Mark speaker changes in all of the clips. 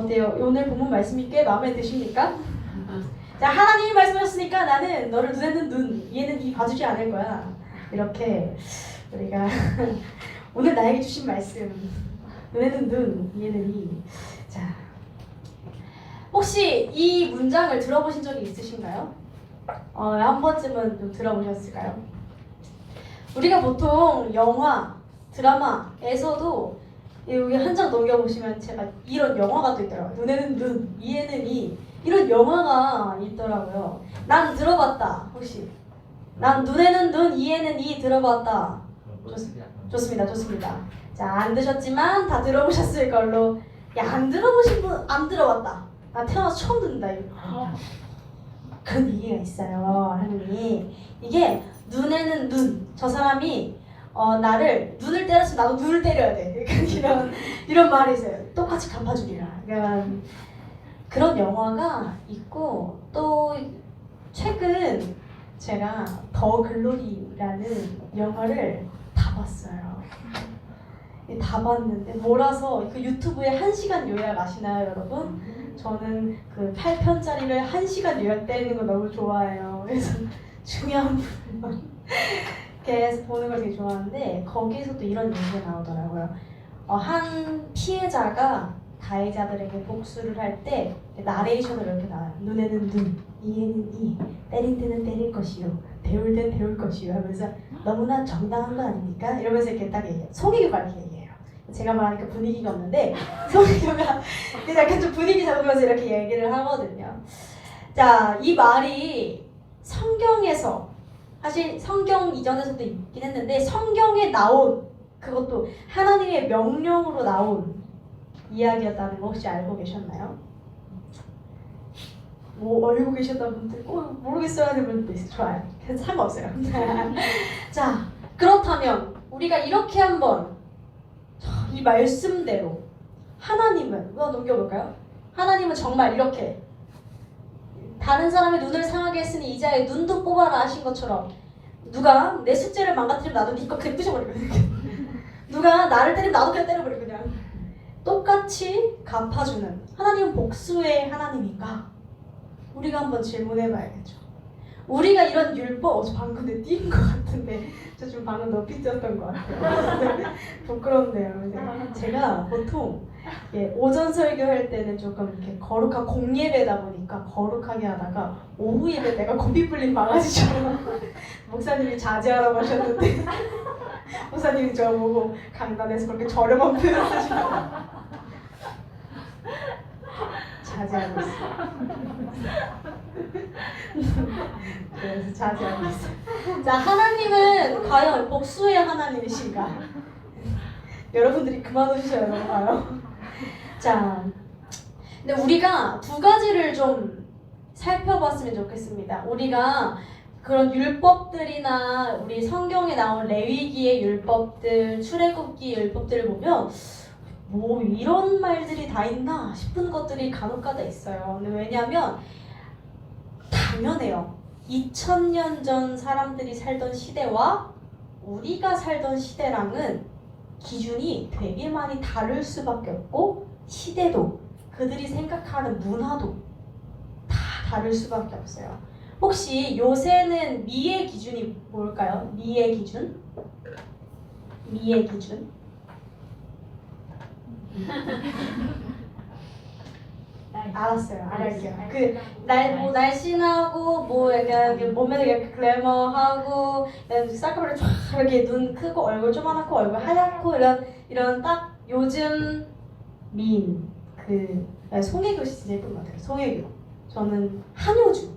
Speaker 1: 어때요? 오늘 본문 말씀이 꽤 마음에 드십니까? 자, 하나님이 말씀하셨으니까 나는 너를 눈에는 눈, 이에는 이 봐주지 않을 거야. 이렇게 우리가 오늘 나에게 주신 말씀, 눈에는 눈, 이에는 이. 자, 혹시 이 문장을 들어보신 적이 있으신가요? 한 번쯤은 좀 들어보셨을까요? 우리가 보통 영화, 드라마에서도 여기 한 장 넘겨보시면 제가 이런 영화가 또 있더라고요. 눈에는 눈, 이에는 이. 이런 영화가 있더라고요. 난 들어봤다. 혹시 난 눈에는 눈, 이에는 이 들어봤다. 좋습니다. 좋습니다. 자, 안 드셨지만 다 들어보셨을 걸로. 야, 안 들어보신 분 안 들어봤다. 나 태어나서 처음 듣는다. 이거. 그런 얘기가 있어요. 하느님. 이게 눈에는 눈. 저 사람이 나를 눈을 때렸으면 나도 눈을 때려야 돼. 이런 말이 있어요. 똑같이 갚아주리라. 그러니까 그런 영화가 있고 또 최근 제가 더 글로리라는 영화를 다 봤어요. 다 봤는데 몰아서 그 유튜브에 1시간 요약 아시나요, 여러분? 저는 그 8편짜리를 1시간 요약 때리는 거 너무 좋아해요. 그래서 중요한 부분만 계속 보는 걸 되게 좋아하는데 거기에서도 이런 얘기가 나오더라고요. 한 피해자가 가해자들에게 복수를 할 때 나레이션으로 이렇게 나와요. 눈에는 눈, 이에는 이, 때릴 때는 때릴 것이요, 배울 때는 배울 것이요 하면서 너무나 정당한 거 아닙니까? 이러면서 이렇게 딱 얘기해요. 송혜교가 이렇게 얘기해요. 제가 말하니까 분위기가 없는데 송혜교가 약간 좀 분위기 잡으면서 이렇게 얘기를 하거든요. 자, 이 말이 성경에서 사실 성경 이전에서도 있긴 했는데 성경에 나온 그것도 하나님의 명령으로 나온 이야기였다는 거 혹시 알고 계셨나요? 뭐 알고 계셨다는 분들 모르겠어요 하는 분들도 있어요. 좋아요. 그래서 상관없어요. 자, 그렇다면 우리가 이렇게 한번 이 말씀대로 하나님은 넘겨볼까요? 하나님은 정말 이렇게 다른 사람의 눈을 상하게 했으니 이자의 눈도 뽑아라 하신 것처럼 누가 내 숙제를 망가뜨리면 나도 네 거 그냥 부셔버리거든. 누가 나를 때리면 나도 그냥 때려버려 그냥. 똑같이 갚아주는 하나님은 복수의 하나님인가? 우리가 한번 질문해봐야겠죠. 우리가 이런 율법, 방금 내 띄인 것 같은데 저 지금 방금 높이 뛰었던 것 같아요. 부끄럽네요. 제가 보통 오전 설교할 때는 조금 이렇게 거룩한 공예배다 보니까 거룩하게 하다가 오후 예배 내가 고삐 불린 망아지처럼 목사님이 자제하라고 하셨는데 목사님이 저 보고 강단에서 그렇게 저렴한 표현 쓰시고 자제하고 있어요. 그래서 자제하고 있어요. 자, 하나님은 과연 복수의 하나님이신가? 여러분들이 그만 오셔야 넘어가요. 자, 근데 우리가 두 가지를 좀 살펴봤으면 좋겠습니다. 우리가 그런 율법들이나 우리 성경에 나온 레위기의 율법들, 출애굽기의 율법들을 보면 뭐 이런 말들이 다 있나 싶은 것들이 간혹가다 있어요. 근데 왜냐하면 당연해요. 2000년 전 사람들이 살던 시대와 우리가 살던 시대랑은 기준이 되게 많이 다를 수밖에 없고 시대도 그들이 생각하는 문화도 다 다를 수밖에 없어요. 혹시 요새는 미의 기준이 뭘까요? 미의 기준? 미의 기준? 알았어요. 알게요. 뭐 날씬하고 뭐 약간 몸에도 약간 글래머하고 쌀가루를 쫙 이렇게 눈 크고 얼굴 조그맣고 얼굴 하얗고 이런 딱 요즘 미인 송혜교 씨 진짜 예쁜 것 같아요. 송혜교. 저는 한효주.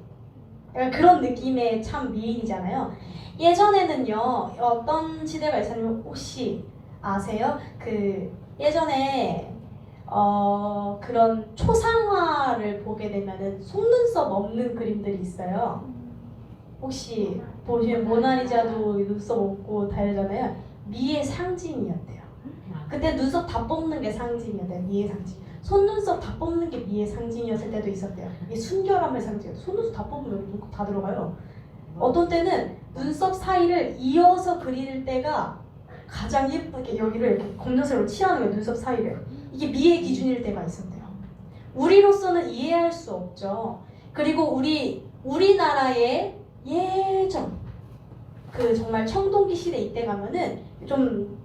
Speaker 1: 약간 그런 느낌의 참 미인이잖아요. 예전에는요 어떤 시대가 있었냐면 혹시 아세요? 예전에 그런 초상화를 보게 되면은 속눈썹 없는 그림들이 있어요. 혹시 보시면 모나리자도 눈썹 없고 다 이러잖아요. 미의 상징이었대요. 그때 눈썹 다 뽑는 게 상징이었대요. 미의 상징. 속눈썹 다 뽑는 게 미의 상징이었을 때도 있었대요. 이게 순결함의 상징이에요. 속눈썹 다 뽑으면 눈썹 다 들어가요. 어떤 때는 눈썹 사이를 이어서 그릴 때가 가장 예쁘게 여기를 이렇게 검정색으로 칠하는 거예요. 눈썹 사이를. 이게 미의 기준일 때가 있었대요. 우리로서는 이해할 수 없죠. 그리고 우리나라의 예전 그 정말 청동기 시대 이때 가면은 좀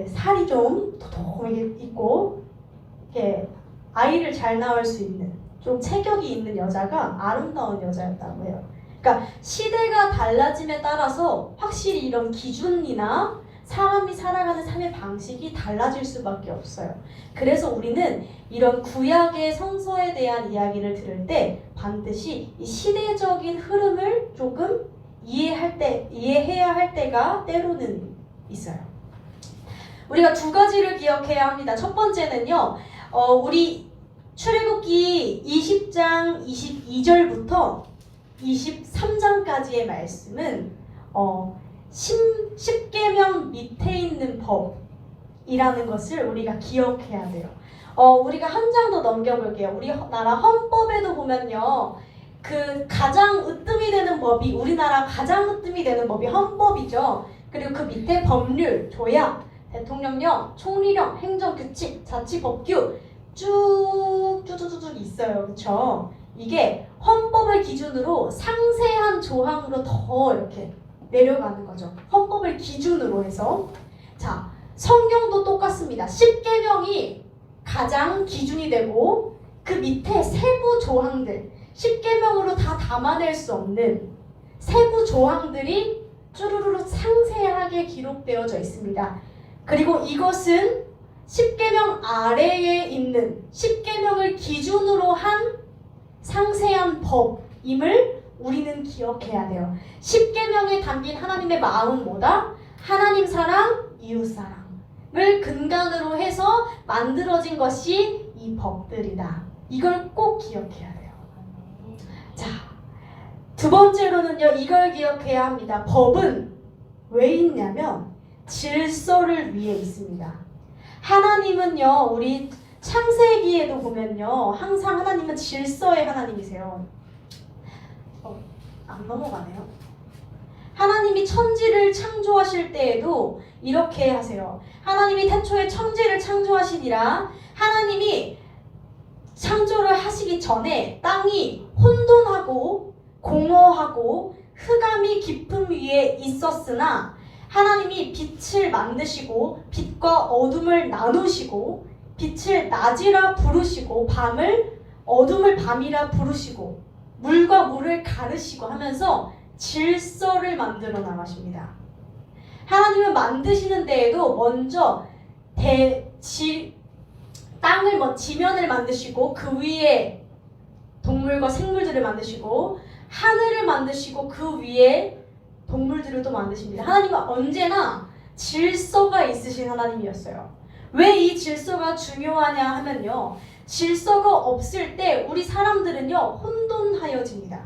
Speaker 1: 살이 좀 도톰하게 있고 아이를 잘 낳을 수 있는 좀 체격이 있는 여자가 아름다운 여자였다고 해요. 그러니까 시대가 달라짐에 따라서 확실히 이런 기준이나 사람이 살아가는 삶의 방식이 달라질 수밖에 없어요. 그래서 우리는 이런 구약의 성서에 대한 이야기를 들을 때 반드시 이 시대적인 흐름을 조금 이해해야 할 때가 때로는 있어요. 우리가 두 가지를 기억해야 합니다. 첫 번째는요, 우리 출애굽기 20장 22절부터 23장까지의 말씀은 10계명 밑에 있는 법이라는 것을 우리가 기억해야 돼요. 우리가 한 장 더 넘겨볼게요. 우리나라 헌법에도 보면요, 그 가장 으뜸이 되는 법이, 우리나라 가장 으뜸이 되는 법이 헌법이죠. 그리고 그 밑에 법률, 조약, 대통령령, 총리령, 행정규칙, 자치법규 쭉쭉쭉쭉 있어요. 그렇죠? 이게 헌법을 기준으로 상세한 조항으로 더 이렇게 내려가는 거죠. 헌법을 기준으로 해서. 자, 성경도 똑같습니다. 10계명이 가장 기준이 되고 그 밑에 세부 조항들, 10계명으로 다 담아낼 수 없는 세부 조항들이 쭈루루루 상세하게 기록되어져 있습니다. 그리고 이것은 10계명 아래에 있는 10계명을 기준으로 한 상세한 법임을 우리는 기억해야 돼요. 10계명에 담긴 하나님의 마음은 뭐다? 하나님 사랑, 이웃 사랑을 근간으로 해서 만들어진 것이 이 법들이다. 이걸 꼭 기억해야 돼요. 자, 두 번째로는요, 이걸 기억해야 합니다. 법은 왜 있냐면 질서를 위해 있습니다. 하나님은요, 우리 창세기에도 보면요, 항상 하나님은 질서의 하나님이세요. 안 넘어가네요. 하나님이 천지를 창조하실 때에도 이렇게 하세요. 하나님이 태초에 천지를 창조하시니라. 하나님이 창조를 하시기 전에 땅이 혼돈하고 공허하고 흑암이 깊음 위에 있었으나 하나님이 빛을 만드시고 빛과 어둠을 나누시고 빛을 낮이라 부르시고 어둠을 밤이라 부르시고 물과 물을 가르시고 하면서 질서를 만들어 나가십니다. 하나님은 만드시는 데에도 먼저 지면을 만드시고 그 위에 동물과 생물들을 만드시고 하늘을 만드시고 그 위에 동물들을 또 만드십니다. 하나님은 언제나 질서가 있으신 하나님이었어요. 왜 이 질서가 중요하냐 하면요, 질서가 없을 때 우리 사람들은요 혼돈하여집니다.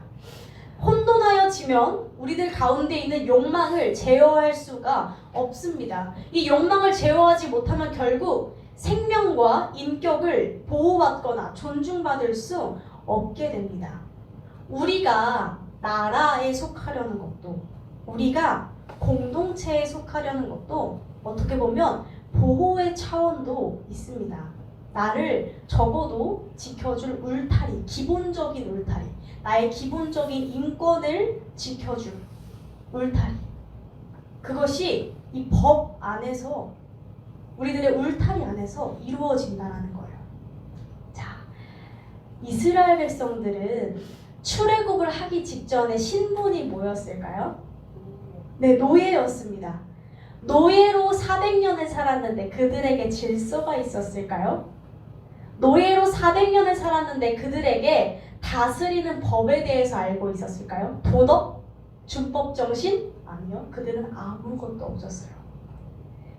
Speaker 1: 혼돈하여지면 우리들 가운데 있는 욕망을 제어할 수가 없습니다. 이 욕망을 제어하지 못하면 결국 생명과 인격을 보호받거나 존중받을 수 없게 됩니다. 우리가 나라에 속하려는 것도, 우리가 공동체에 속하려는 것도 어떻게 보면 보호의 차원도 있습니다. 나를 적어도 지켜줄 울타리, 기본적인 울타리, 나의 기본적인 인권을 지켜줄 울타리, 그것이 이 법 안에서, 우리들의 울타리 안에서 이루어진다는 거예요. 자, 이스라엘 백성들은 출애굽을 하기 직전에 신분이 뭐였을까요? 네, 노예였습니다. 노예로 400년을 살았는데 그들에게 질서가 있었을까요? 노예로 400년을 살았는데 그들에게 다스리는 법에 대해서 알고 있었을까요? 도덕? 준법 정신? 아니요. 그들은 아무것도 없었어요.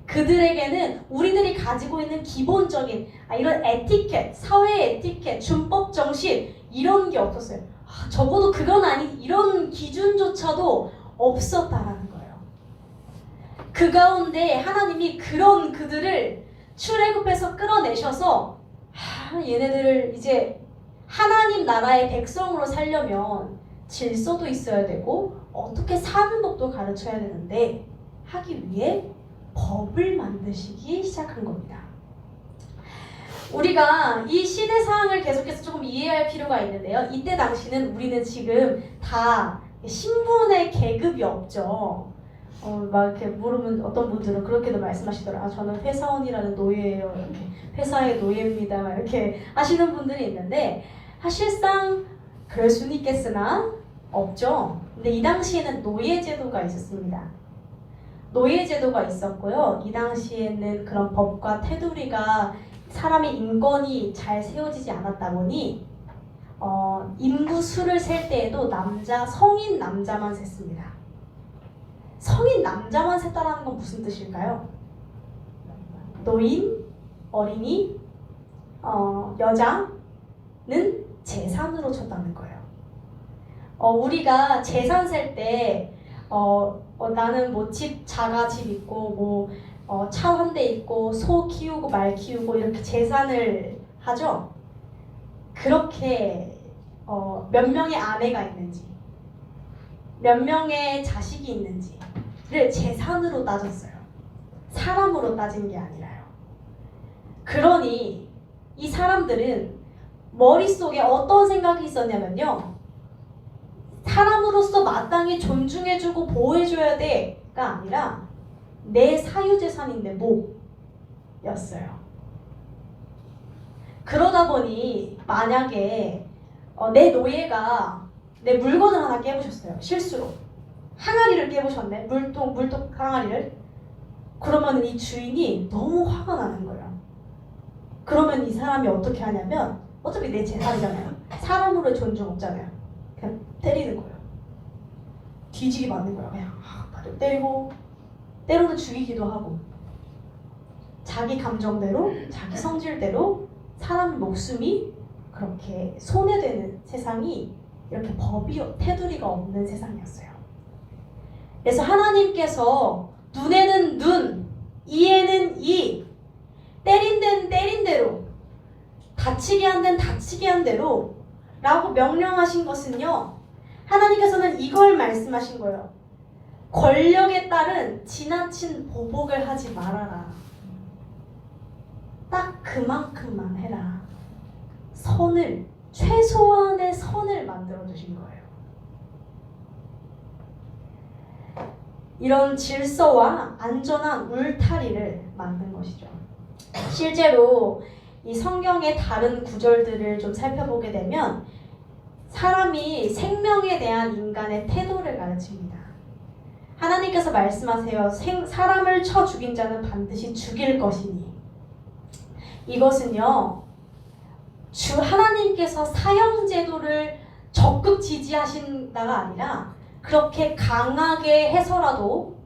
Speaker 1: 그들에게는 우리들이 가지고 있는 기본적인 이런 에티켓, 사회 에티켓, 준법 정신 이런 게 없었어요. 적어도 그건 이런 기준조차도 없었다라는 거예요. 그 가운데 하나님이 그런 그들을 출애굽해서 끌어내셔서 얘네들을 이제 하나님 나라의 백성으로 살려면 질서도 있어야 되고 어떻게 사는 법도 가르쳐야 되는데 하기 위해 법을 만드시기 시작한 겁니다. 우리가 이 시대 상황을 계속해서 주의할 필요가 있는데요. 이때 당시는 우리는 지금 다 신분의 계급이 없죠. 막 이렇게 물으면 어떤 분들은 그렇게도 말씀하시더라고요. 아, 저는 회사원이라는 노예예요. 이렇게 회사의 노예입니다. 막 이렇게 하시는 분들이 있는데 사실상 그럴 수는 있겠으나 없죠. 근데 이 당시에는 노예제도가 있었습니다. 노예제도가 있었고요. 이 당시에는 그런 법과 테두리가 사람의 인권이 잘 세워지지 않았다 보니 인구 수를 셀 때에도 성인 남자만 셌습니다. 성인 남자만 셌다는 건 무슨 뜻일까요? 노인, 어린이, 여자는 재산으로 쳤다는 거예요. 우리가 재산 셀 때 나는 뭐 자가 집 있고 차 한 대 있고 소 키우고 말 키우고 이렇게 재산을 하죠. 그렇게 몇 명의 아내가 있는지 몇 명의 자식이 있는지를 재산으로 따졌어요. 사람으로 따진 게 아니라요. 그러니 이 사람들은 머릿속에 어떤 생각이 있었냐면요. 사람으로서 마땅히 존중해주고 보호해줘야 돼가 아니라 내 사유재산인 내 목이었어요. 그러다 보니 만약에 내 노예가 내 물건을 하나 깨부셨어요. 실수로. 항아리를 깨부셨네. 물통 항아리를. 그러면 이 주인이 너무 화가 나는 거예요. 그러면 이 사람이 어떻게 하냐면 어차피 내 재산이잖아요. 사람으로의 존중 없잖아요. 그냥 때리는 거예요. 뒤지게 맞는 거예요. 그냥 때리고 때로는 죽이기도 하고 자기 감정대로 자기 성질대로 사람 목숨이 그렇게 손해되는 세상이 이렇게 법이 테두리가 없는 세상이었어요. 그래서 하나님께서 눈에는 눈, 이에는 이, 때린 데는 때린 대로, 다치게 한 데는 다치게 한 대로 라고 명령하신 것은요. 하나님께서는 이걸 말씀하신 거예요. 권력에 따른 지나친 보복을 하지 말아라. 딱 그만큼만 해라. 최소한의 선을 만들어 주신 거예요. 이런 질서와 안전한 울타리를 만든 것이죠. 실제로 이 성경의 다른 구절들을 좀 살펴보게 되면 사람이 생명에 대한 인간의 태도를 가르칩니다. 하나님께서 말씀하세요. 사람을 쳐 죽인 자는 반드시 죽일 것이니. 이것은요. 하나님께서 사형제도를 적극 지지하신다가 아니라 그렇게 강하게 해서라도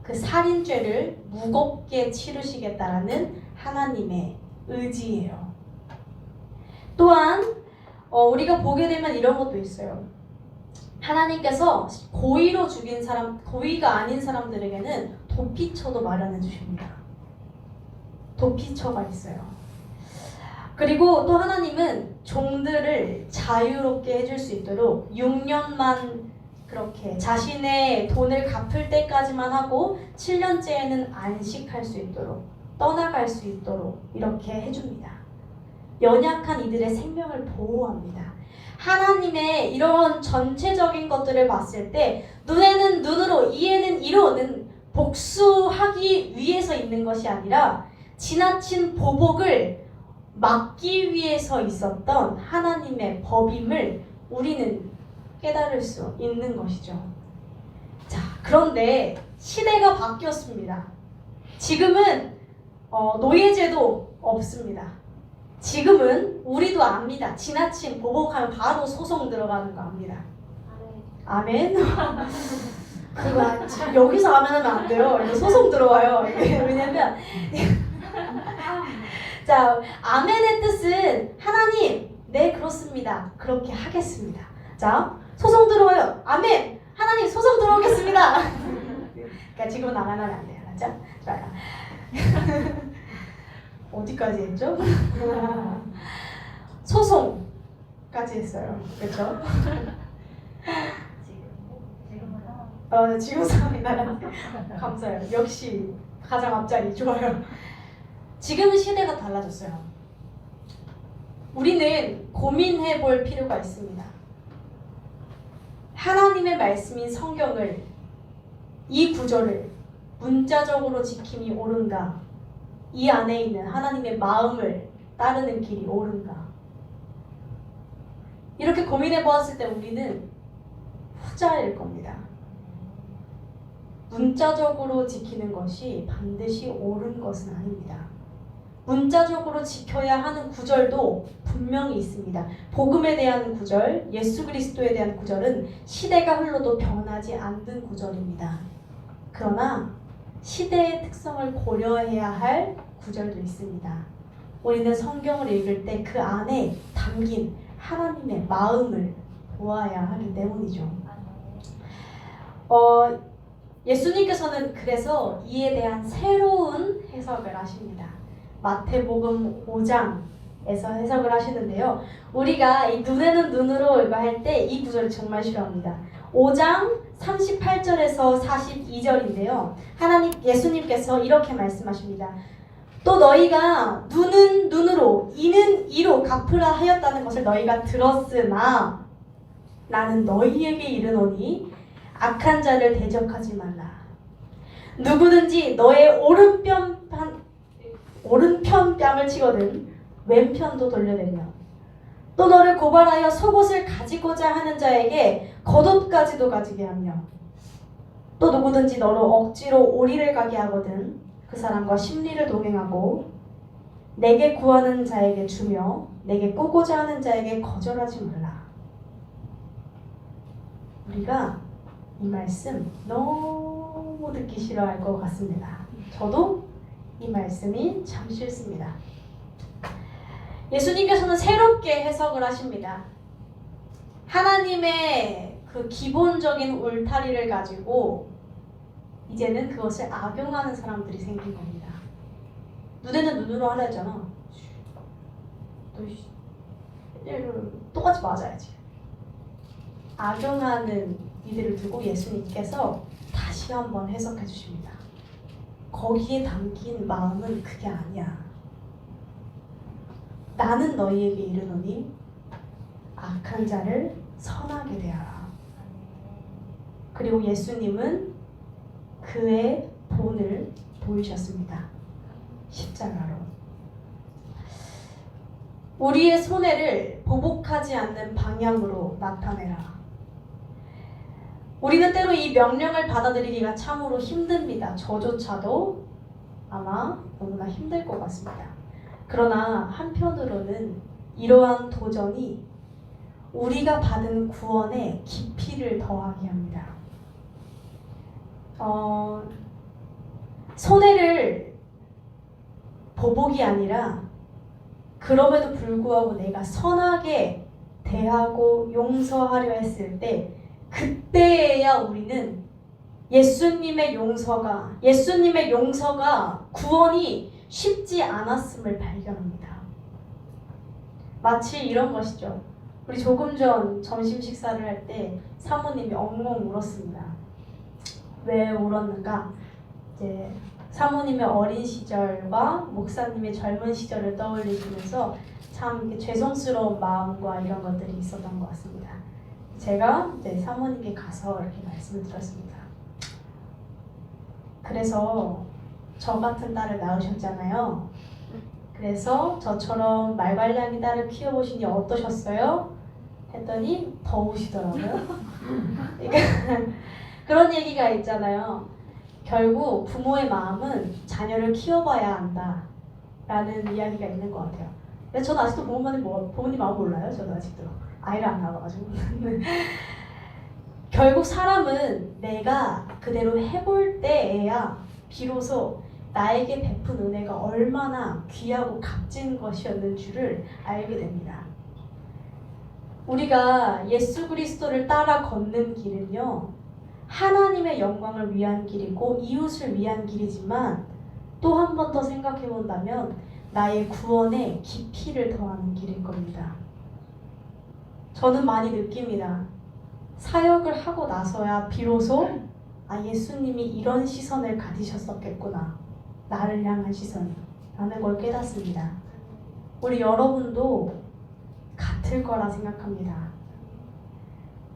Speaker 1: 그 살인죄를 무겁게 치르시겠다라는 하나님의 의지예요. 또한 우리가 보게 되면 이런 것도 있어요. 하나님께서 고의로 죽인 사람, 고의가 아닌 사람들에게는 도피처도 마련해 주십니다. 도피처가 있어요. 그리고 또 하나님은 종들을 자유롭게 해줄 수 있도록 6년만 그렇게 자신의 돈을 갚을 때까지만 하고 7년째에는 안식할 수 있도록 떠나갈 수 있도록 이렇게 해줍니다. 연약한 이들의 생명을 보호합니다. 하나님의 이런 전체적인 것들을 봤을 때 눈에는 눈으로 이에는 이로는 복수하기 위해서 있는 것이 아니라 지나친 보복을 막기 위해서 있었던 하나님의 법임을 우리는 깨달을 수 있는 것이죠. 자, 그런데 시대가 바뀌었습니다. 지금은 노예제도 없습니다. 지금은 우리도 압니다. 지나친 보복하면 바로 소송 들어가는 거 압니다. 아멘. 그거 여기서 아멘하면 안 돼요. 이거 소송 들어와요. 왜냐면 자, 아멘의 뜻은 하나님, 네 그렇습니다. 그렇게 하겠습니다. 자, 소송 들어와요. 아멘. 하나님 소송 들어오겠습니다. 그러니까 지금은 아멘하면 안 돼요. 알았죠? 자, 어디까지 했죠? 소송까지 했어요. 그렇죠? 지금 상황이 나랑 감사해요. 역시 가장 앞자리 좋아요. 지금은 시대가 달라졌어요. 우리는 고민해 볼 필요가 있습니다. 하나님의 말씀인 성경을, 이 구절을 문자적으로 지킴이 옳은가? 이 안에 있는 하나님의 마음을 따르는 길이 옳은가? 이렇게 고민해 보았을 때 우리는 후자일 겁니다. 문자적으로 지키는 것이 반드시 옳은 것은 아닙니다. 문자적으로 지켜야 하는 구절도 분명히 있습니다. 복음에 대한 구절, 예수 그리스도에 대한 구절은 시대가 흘러도 변하지 않는 구절입니다. 그러나 시대의 특성을 고려해야 할 구절도 있습니다. 우리는 성경을 읽을 때 그 안에 담긴 하나님의 마음을 보아야 하기 때문이죠. 예수님께서는 그래서 이에 대한 새로운 해석을 하십니다. 마태복음 5장에서 해석을 하시는데요. 우리가 이 눈에는 눈으로 이거 할 때 이 구절을 정말 싫어합니다. 5장 38절에서 42절인데요. 예수님께서 이렇게 말씀하십니다. 또 너희가 눈은 눈으로 이는 이로 갚으라 하였다는 것을 너희가 들었으나 나는 너희에게 이르노니 악한 자를 대적하지 말라. 누구든지 너의 오른편 뺨을 치거든 왼편도 돌려내며 또 너를 고발하여 속옷을 가지고자 하는 자에게 겉옷까지도 가지게 하며 또 누구든지 너로 억지로 오리를 가게 하거든 그 사람과 심리를 동행하고 내게 구하는 자에게 주며 내게 꾸고자 하는 자에게 거절하지 말라. 우리가 이 말씀 너무 듣기 싫어할 것 같습니다. 저도 이 말씀이 참 싫습니다. 예수님께서는 새롭게 해석을 하십니다. 하나님의 그 기본적인 울타리를 가지고 이제는 그것을 악용하는 사람들이 생긴 겁니다. 눈에는 눈으로 하라 했잖아. 똑같이 맞아야지. 악용하는 이들을 두고 예수님께서 다시 한번 해석해 주십니다. 거기에 담긴 마음은 그게 아니야. 나는 너희에게 이르노니 악한 자를 선하게 대하라. 그리고 예수님은 그의 본을 보이셨습니다. 십자가로. 우리의 손해를 보복하지 않는 방향으로 나타내라. 우리는 때로 이 명령을 받아들이기가 참으로 힘듭니다. 저조차도 아마 너무나 힘들 것 같습니다. 그러나 한편으로는 이러한 도전이 우리가 받은 구원에 깊이를 더하게 합니다. 손해를 보복이 아니라 그럼에도 불구하고 내가 선하게 대하고 용서하려 했을 때 그때에야 우리는 예수님의 용서가 구원이 쉽지 않았음을 발견합니다. 마치 이런 것이죠. 우리 조금 전 점심 식사를 할 때 사모님이 엉엉 울었습니다. 왜 울었는가? 이제 사모님의 어린 시절과 목사님의 젊은 시절을 떠올리시면서 참 이렇게 죄송스러운 마음과 이런 것들이 있었던 것 같습니다. 제가 이제 사모님께 가서 이렇게 말씀을 드렸습니다. 그래서 저 같은 딸을 낳으셨잖아요. 그래서 저처럼 말괄량이 딸을 키워보시니 어떠셨어요? 했더니 더 우시더라고요. 그러니까 그런 얘기가 있잖아요. 결국 부모의 마음은 자녀를 키워봐야 한다 라는 이야기가 있는 것 같아요. 근데 저는 아직도 부모님 마음 몰라요. 저도 아직도 아이를 안 낳아가지고. 결국 사람은 내가 그대로 해볼 때에야 비로소 나에게 베푼 은혜가 얼마나 귀하고 값진 것이었는 줄을 알게 됩니다. 우리가 예수 그리스도를 따라 걷는 길은요, 하나님의 영광을 위한 길이고 이웃을 위한 길이지만 또 한 번 더 생각해 본다면 나의 구원에 깊이를 더하는 길일 겁니다. 저는 많이 느낍니다. 사역을 하고 나서야 비로소 예수님이 이런 시선을 가지셨었겠구나. 나를 향한 시선 라는 걸 깨닫습니다. 우리 여러분도 같을 거라 생각합니다.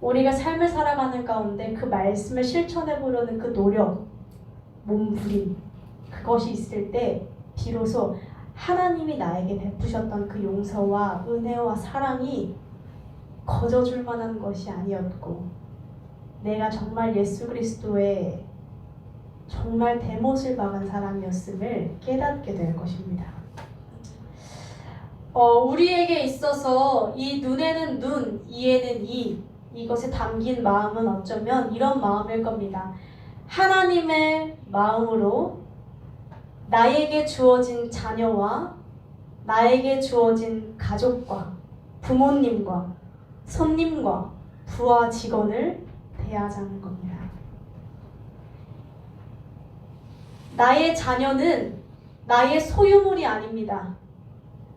Speaker 1: 우리가 삶을 살아가는 가운데 그 말씀을 실천해 보려는 그 노력, 몸부림, 그것이 있을 때 비로소 하나님이 나에게 베푸셨던 그 용서와 은혜와 사랑이 거저줄 만한 것이 아니었고, 내가 정말 예수 그리스도의 정말 대못을 박은 사람이었음을 깨닫게 될 것입니다. 우리에게 있어서 이 눈에는 눈, 이에는 이, 이것에 담긴 마음은 어쩌면 이런 마음일 겁니다. 하나님의 마음으로 나에게 주어진 자녀와 나에게 주어진 가족과 부모님과 손님과 부하 직원을 대하자는 겁니다. 나의 자녀는 나의 소유물이 아닙니다.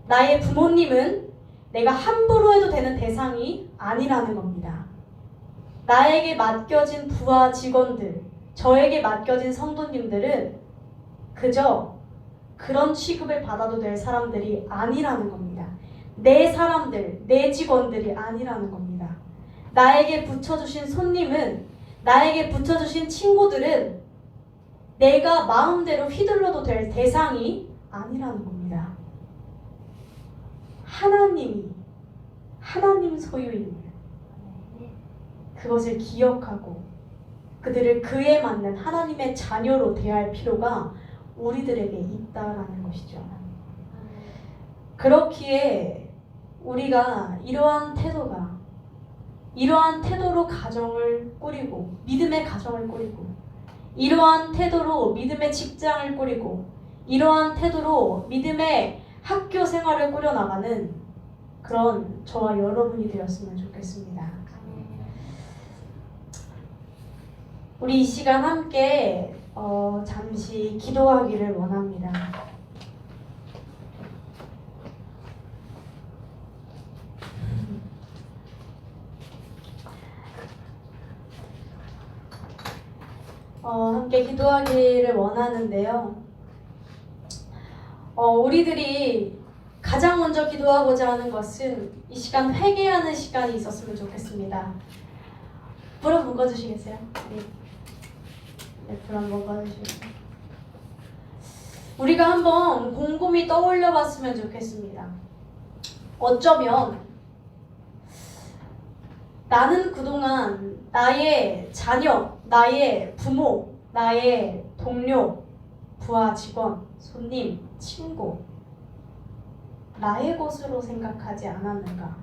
Speaker 1: 나의 부모님은 내가 함부로 해도 되는 대상이 아니라는 겁니다. 나에게 맡겨진 부하 직원들, 저에게 맡겨진 성도님들은 그저 그런 취급을 받아도 될 사람들이 아니라는 겁니다. 내 사람들, 내 직원들이 아니라는 겁니다. 나에게 붙여주신 손님은, 나에게 붙여주신 친구들은 내가 마음대로 휘둘러도 될 대상이 아니라는 겁니다. 하나님 소유인 그것을 기억하고 그들을 그에 맞는 하나님의 자녀로 대할 필요가 우리들에게 있다라는 것이죠. 그렇기에 우리가 이러한 태도로 가정을 꾸리고, 믿음의 가정을 꾸리고, 이러한 태도로 믿음의 직장을 꾸리고, 이러한 태도로 믿음의 학교 생활을 꾸려나가는 그런 저와 여러분이 되었으면 좋겠습니다. 우리 이 시간 함께 잠시 기도하기를 원합니다. 함께 기도하기를 원하는데요. 우리들이 가장 먼저 기도하고자 하는 것은 이 시간 회개하는 시간이 있었으면 좋겠습니다. 불 한번 꺼주시겠어요? 네, 불 한번 꺼주시겠어요? 우리가 한번 곰곰이 떠올려 봤으면 좋겠습니다. 어쩌면 나는 그동안 나의 자녀, 나의 부모, 나의 동료, 부하 직원, 손님, 친구, 나의 것으로 생각하지 않았는가?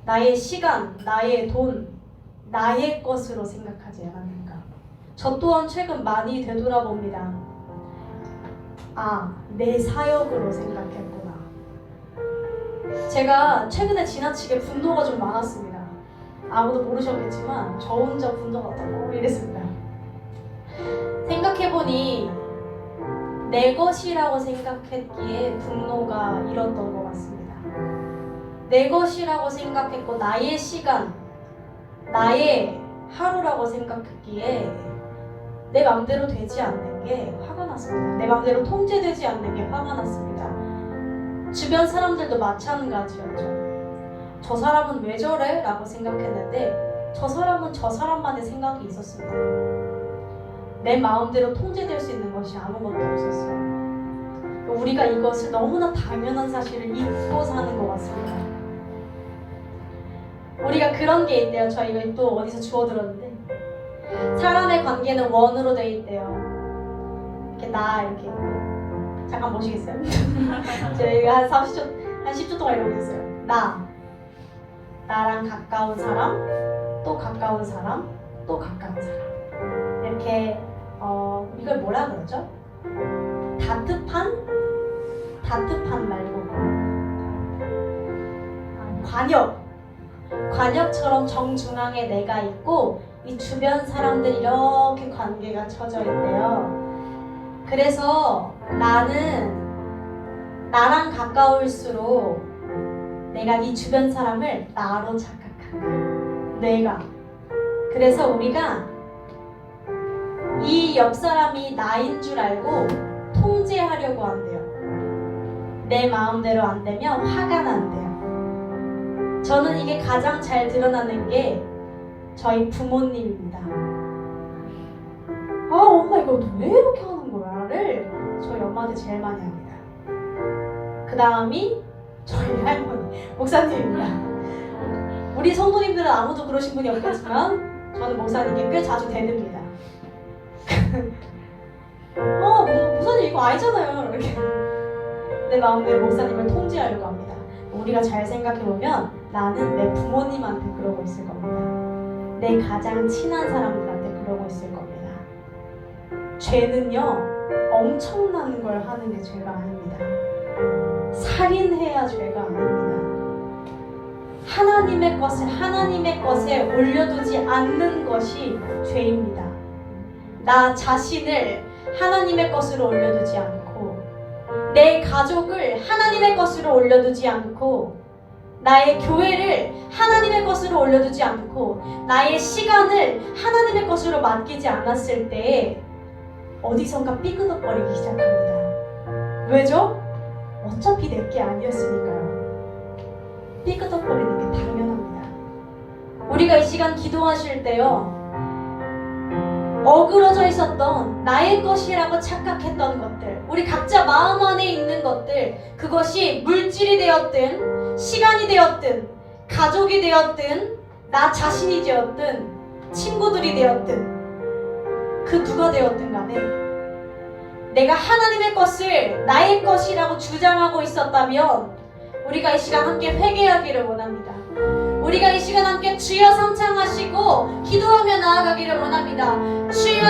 Speaker 1: 나의 시간, 나의 돈, 나의 것으로 생각하지 않았는가? 저 또한 최근 많이 되돌아봅니다. 내 사역으로 생각했구나. 제가 최근에 지나치게 분노가 좀 많았습니다. 아무도 모르셨겠지만 저 혼자 분노가 너무 이랬습니다. 생각해보니 내 것이라고 생각했기에 분노가 일었던 것 같습니다. 내 것이라고 생각했고 나의 시간, 나의 하루라고 생각했기에 내 맘대로 되지 않는 게 화가 났습니다. 내 맘대로 통제되지 않는 게 화가 났습니다. 주변 사람들도 마찬가지였죠. 저 사람은 왜 저래? 라고 생각했는데 저 사람은 저 사람만의 생각이 있었습니다. 내 마음대로 통제될 수 있는 것이 아무것도 없었어요. 우리가 이것을 너무나 당연한 사실을 잊고 사는 것 같습니다. 우리가 그런 게 있대요. 저 이거 또 어디서 주워 들었는데 사람의 관계는 원으로 돼 있대요. 이렇게 이렇게 잠깐 보시겠어요? 저희가 한 10초 동안 이러고 있어요. 나랑 가까운 사람, 또 가까운 사람, 또 가까운 사람. 이렇게 이걸 뭐라 그러죠? 다트판 말고 관역처럼 정중앙에 내가 있고 이 주변 사람들 이렇게 관계가 쳐져 있대요. 그래서 나랑 가까울수록 내가 이 주변 사람을 나로 착각한다. 그래서 우리가 이 옆 사람이 나인 줄 알고 통제하려고 한대요. 내 마음대로 안 되면 화가 난대요. 저는 이게 가장 잘 드러나는 게 저희 부모님입니다. 아, 엄마 이거 왜 이렇게 하는 거야?를 저희 엄마한테 제일 많이 합니다. 그 다음이 저희 할머니, 목사님입니다. 우리 성도님들은 아무도 그러신 분이 없겠지만 저는 목사님께 꽤 자주 대듭니다. 목사님 이거 아니잖아요. 이렇게 내 마음대로 목사님을 통제하려고 합니다. 우리가 잘 생각해보면 나는 내 부모님한테 그러고 있을 겁니다. 내 가장 친한 사람들한테 그러고 있을 겁니다. 죄는요, 엄청난 걸 하는 게 죄가 아닙니다. 살인해야 죄가 아닙니다. 하나님의 것에 올려두지 않는 것이 죄입니다. 나 자신을 하나님의 것으로 올려두지 않고, 내 가족을 하나님의 것으로 올려두지 않고, 나의 교회를 하나님의 것으로 올려두지 않고, 나의 시간을 하나님의 것으로 맡기지 않았을 때에 어디선가 삐그덕거리기 시작합니다. 왜죠? 어차피 내게 아니었으니까요. 삐그덕거리는 게 당연합니다. 우리가 이 시간 기도하실 때요, 어그러져 있었던 나의 것이라고 착각했던 것들, 우리 각자 마음 안에 있는 것들, 그것이 물질이 되었든 시간이 되었든 가족이 되었든 나 자신이 되었든 친구들이 되었든 그 누가 되었든 간에 내가 하나님의 것을 나의 것이라고 주장하고 있었다면 우리가 이 시간 함께 회개하기를 원합니다. 우리가 이 시간 함께 주여 삼창하시고 기도하며 나아가기를 원합니다. 주여